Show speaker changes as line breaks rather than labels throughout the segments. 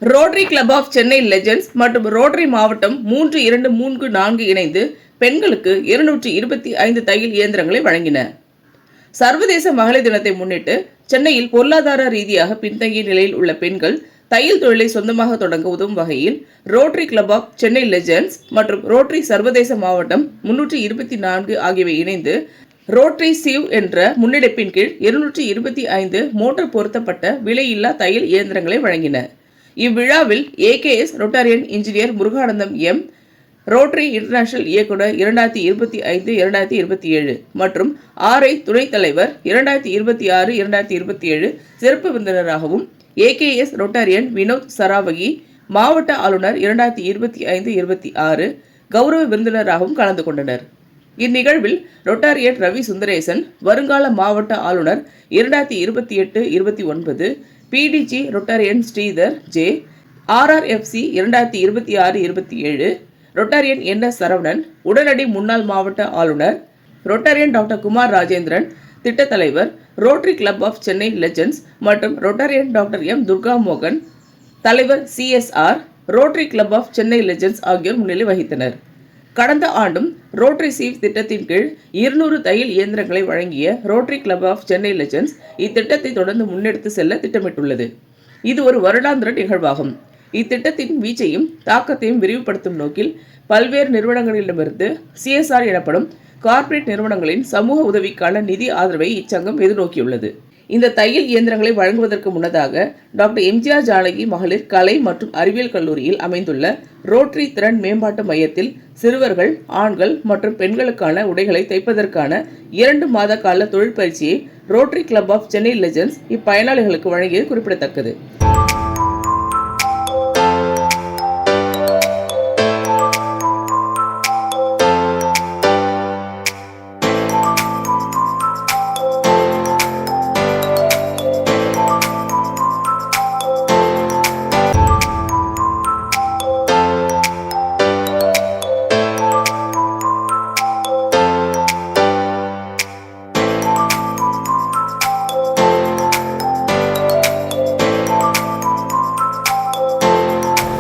Rotary Club of Chennai Legends மற்றும் Rotary மாவட்டம் 3234 இணைந்து பெண்களுக்கு 225 தையல் இயந்திரங்களை வழங்கின. சர்வதேச மகளிர் தினத்தை முன்னிட்டு சென்னையில் பொருளாதார ரீதியாக பின்தங்கிய நிலையில் உள்ள பெண்கள் தையல் தொழிலை சொந்தமாக தொடங்க உதவும் வகையில் Rotary Club of Chennai Legends மற்றும் ரோட்டரி சர்வதேச மாவட்டம் 324 ஆகியவை இணைந்து ரோட்டரி சீவ் என்ற முன்னெடுப்பின் கீழ் 225 மோட்டார் பொருத்தப்பட்ட விலையில்லா தையல் இயந்திரங்களை வழங்கின. இவ்விழாவில் AKS Rotarian engineer Muruganandam M, Rotary International இயக்குனர் 2025-2027 மற்றும் RI துணைத் தலைவர் 2026-2027 சிறப்பு விருந்தினராகவும், AKS ரொட்டாரியன் வினோத் சராவகி மாவட்ட ஆளுநர் 2025-26 கௌரவ விருந்தினராகவும் கலந்து கொண்டனர். இந்நிகழ்வில் ரொட்டாரியன் ரவி சுந்தரேசன், வருங்கால மாவட்ட ஆளுநர் 2028-29, PDG Rotarian Sridhar J, RRFC 2026-27, Rotarian NS Saravanan, உடனடி முன்னாள் மாவட்ட ஆளுநர், ரொட்டாரியன் டாக்டர் குமார் ராஜேந்திரன், திட்டத் தலைவர், Rotary Club of Chennai Legends மற்றும் ரொட்டாரியன் டாக்டர் M துர்கா மோகன், தலைவர் CSR, Rotary Club of Chennai Legends ஆகியோர் முன்னிலை வகித்தனர். கடந்த ஆண்டும் ரோட்டரி சீவ் திட்டத்தின் கீழ் 200 தையல் இயந்திரங்களை வழங்கிய Rotary Club of Chennai Legends இத்திட்டத்தை தொடர்ந்து முன்னெடுத்து செல்ல திட்டமிட்டுள்ளது. இது ஒரு வருடாந்திர நிகழ்வாகும். இத்திட்டத்தின் வீச்சையும் தாக்கத்தையும் விரிவுபடுத்தும் நோக்கில் பல்வேறு நிறுவனங்களிடமிருந்து CSR எனப்படும் கார்ப்பரேட் நிறுவனங்களின் சமூக உதவிக்கான நிதி ஆதரவை இச்சங்கம் எதிர்நோக்கியுள்ளது. இந்த தையல் இயந்திரங்களை வழங்குவதற்கு முன்னதாக டாக்டர் MGR ஜானகி மகளிர் கலை மற்றும் அறிவியல் கல்லூரியில் அமைந்துள்ள ரோட்டரி திறன் மேம்பாட்டு மையத்தில் சிறுவர்கள், ஆண்கள் மற்றும் பெண்களுக்கான உடைகளை தைப்பதற்கான 2 மாத கால தொழில் பயிற்சியை Rotary Club of Chennai Legends இப்பயனாளிகளுக்கு வழங்கியது குறிப்பிடத்தக்கது.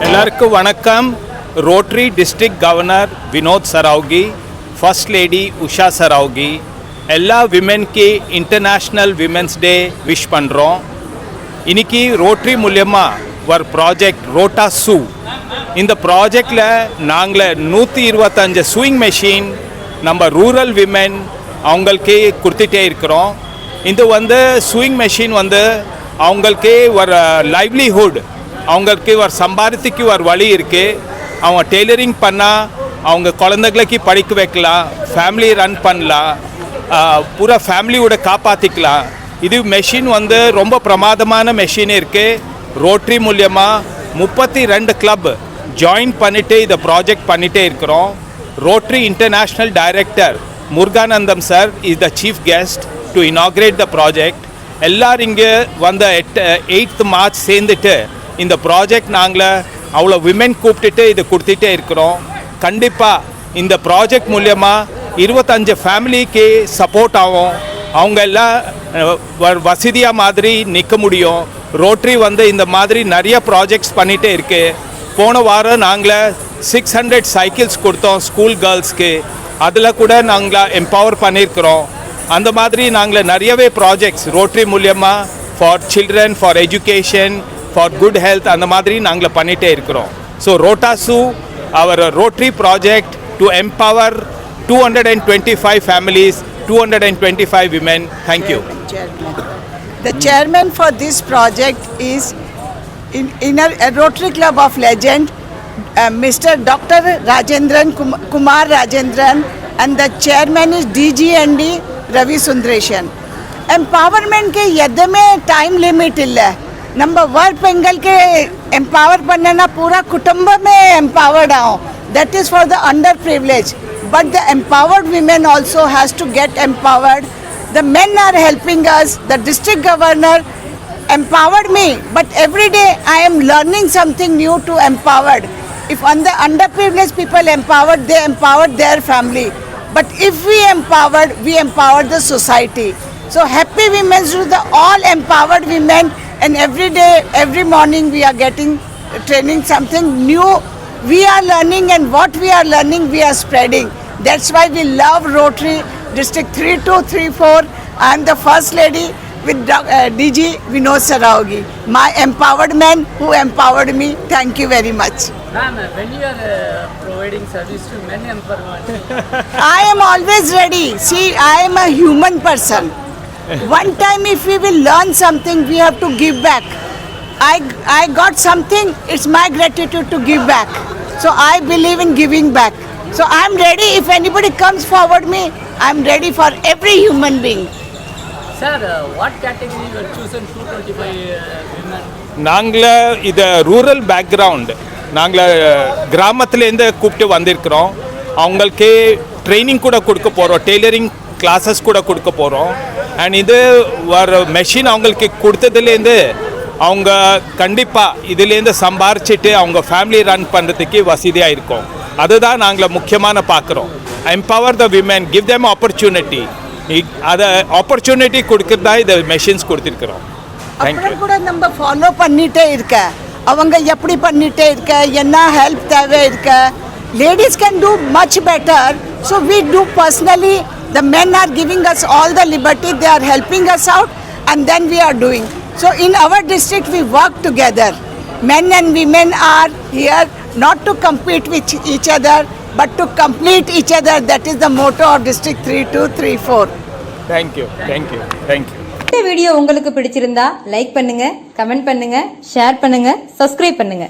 எல்லாருக்கும் வணக்கம். Rotary district governor Vinod Saravagi, first lady Usha Saravagi, எல்லா விமென்க்கு இன்டர்நேஷ்னல் விமென்ஸ் டே விஷ் பண்ணுறோம். இன்னைக்கு ரோட்டரி மூலியமாக ஒரு ப்ராஜெக்ட் ரோட்டா சூ, இந்த ப்ராஜெக்டில் நாங்கள் 125 ஸ்விங் மெஷின் நம்ம ரூரல் விமென் அவங்களுக்கு கொடுத்துட்டே இருக்கிறோம். இது ஸ்விங் மெஷின் அவங்களுக்கு ஒரு லைவ்லிஹுட், அவங்களுக்கு ஒரு சம்பாதித்துக்கு ஒரு வழி இருக்குது. அவங்க டெய்லரிங் பண்ணால் அவங்க குழந்தைகளுக்கு படிக்க வைக்கலாம், ஃபேமிலி ரன் பண்ணலாம், பூரா ஃபேமிலியோட காப்பாற்றிக்கலாம். இது மெஷின் ரொம்ப பிரமாதமான மெஷின் இருக்குது. ரோட்டரி மூலியமாக 32 கிளப் ஜாயின் பண்ணிவிட்டு இதை ப்ராஜெக்ட் பண்ணிகிட்டே இருக்கிறோம். Rotary international director Muruganandam sir is the chief guest to inaugurate the project. எல்லோரும் இங்கே 8th மார்ச் சேர்ந்துட்டு இந்த ப்ராஜெக்ட் நாங்கள் அவ்வளோ விமென் கூப்பிட்டுட்டு இதை கொடுத்துட்டே இருக்கிறோம். கண்டிப்பாக இந்த ப்ராஜெக்ட் மூலமாக 25 ஃபேமிலிக்கு சப்போர்ட் ஆகும். அவங்க எல்லாம் வசதியாக மாதிரி நிற்க முடியும். ரோட்டரி இந்த மாதிரி நிறைய ப்ராஜெக்ட்ஸ் பண்ணிகிட்டே இருக்குது. போன வாரம் நாங்கள் 600 சைக்கிள்ஸ் கொடுத்தோம் ஸ்கூல் கேர்ள்ஸ்க்கு. அதில் கூட நாங்கள் எம்பவர் பண்ணியிருக்கிறோம். அந்த மாதிரி நாங்கள் நிறையவே ப்ராஜெக்ட்ஸ் ரோட்டரி மூலமாக for children, for education, for good health அந்த மாதிரி நாங்கள் பண்ணிகிட்டே இருக்கிறோம். ஸோ ரோட்டாசு அவர் Rotary project to empower 225 families, 225 women. Thank you.
The chairman for this project is in a Rotary Club of Legend, Mr. Dr. Rajendran Kumar Rajendran, and the chairman is DGND Ravi Sundaresan. Empowerment के यद में time limit इल्ल number work Pongal के empower बनना पूरा कुटुंब में empowered आओ. That is for the underprivileged. But the empowered women also has to get empowered. The men are helping us. The district governor empowered me, but every day I am learning something new to empowered. If the underprivileged people empowered, they empowered their family. But if we empowered the society. So happy women to the all empowered women, and every day, every morning we are getting training something new. We are learning, and what we are learning, we are spreading. That's why we love Rotary District 3234. I am the First Lady with DG Vinod Saraogi, my empowered man who empowered me. Thank you very much.
Ma'am, when you are providing service to men empowerment,
I am always ready. See, I am a human person. One time if we will learn something, we have to give back. I got something, it's my gratitude to give back. So I believe in giving back. So I am ready. If anybody comes forward me, I am ready for every human being.
sir, what category you are chosen 225 women?
நாங்கள் இது rural background நாங்கள் கிராமத்துலேருந்து கூப்பிட்டு வந்திருக்கிறோம். அவங்களுக்கு training கூட கொடுக்க போகிறோம், டெய்லரிங் கிளாஸஸ் கூட கொடுக்க போகிறோம். அண்ட் இது ஒரு மெஷின் அவங்களுக்கு கொடுத்ததுலேருந்து அவங்க கண்டிப்பாக இதுலேருந்து சம்பாரிச்சிட்டு அவங்க ஃபேமிலி ரன் பண்ணுறதுக்கு வசதியாக இருக்கும். அதுதான் நாங்கள் முக்கியமான பார்க்குறோம். எம்பவர் த விமென், கிவ் தேம் ஆப்பர்ச்சுனிட்டி. அதை ஆப்பர்ச்சுனிட்டி கொடுக்குறதா இந்த மெஷின்ஸ் கொடுத்துருக்குறோம். தேங்க்யூ.
அப்புறம் கூட நம்ம ஃபாலோ பண்ணிட்டே இருக்க, அவங்க எப்படி பண்ணிட்டே இருக்க, என்ன ஹெல்ப் தேவை இருக்க. Ladies can do much better, so we do personally. The men are giving us all the liberty, they are helping us out, and then we are doing. So in our district we work together. Men and women are here not to compete with each other, but to complete each other. That is the motto of District 3234.
Thank you thank you thank you.
இந்த video உங்களுக்கு பிடிச்சிருந்தா like பண்ணுங்க, comment பண்ணுங்க, share பண்ணுங்க, subscribe பண்ணுங்க.